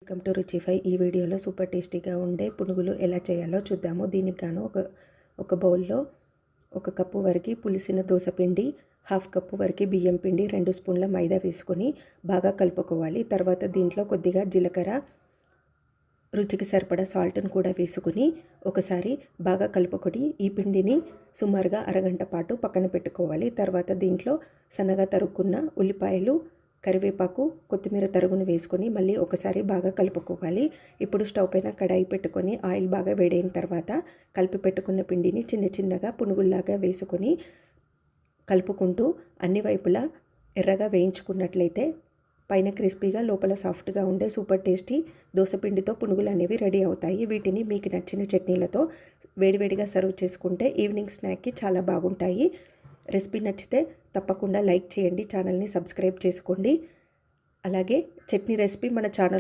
Welcome to రుచిఫై. ఈ వీడియోలో super టేస్టీగా ఉండే పునుగులు ఎలా చేయాలో చూద్దాము. దీనికి గాను ఒక బౌల్లో 1 కప్పు వరకు పులిసిన దోసపిండి, 1/2 కప్పు వరకు బియ్యం పిండి, 2 స్పూన్ల మైదా వేసుకొని బాగా కలుపుకోవాలి. తర్వాత దీంట్లో కొద్దిగా జీలకర్ర, రుచికి సరిపడా సాల్ట్ను కూడా వేసుకొని ఒకసారి బాగా కలుపుకొని ఈ పిండిని సుమారుగా అరగంట పాటు పక్కన పెట్టుకోవాలి. తర్వాత దీంట్లో సన్నగా తరుక్కున్న ఉల్లిపాయలు, కరివేపాకు, కొత్తిమీర తరుగును వేసుకొని మళ్ళీ ఒకసారి బాగా కలుపుకోవాలి. ఇప్పుడు స్టవ్ పైన కడాయి పెట్టుకొని ఆయిల్ బాగా వేడైన తర్వాత కలిపి పెట్టుకున్న పిండిని చిన్న చిన్నగా పునుగుల్లాగా వేసుకొని కలుపుకుంటూ అన్ని వైపులా ఎర్రగా వేయించుకున్నట్లయితే పైన క్రిస్పీగా లోపల సాఫ్ట్గా ఉండే సూపర్ టేస్టీ దోసపిండితో పునుగులు అనేవి రెడీ అవుతాయి. వీటిని మీకు నచ్చిన చట్నీలతో వేడివేడిగా సర్వ్ చేసుకుంటే ఈవినింగ్ స్నాక్కి చాలా బాగుంటాయి. రెసిపీ నచ్చితే తప్పకుండా లైక్ చేయండి, ఛానల్ని సబ్స్క్రైబ్ చేసుకోండి. అలాగే చట్నీ రెసిపీ మన ఛానల్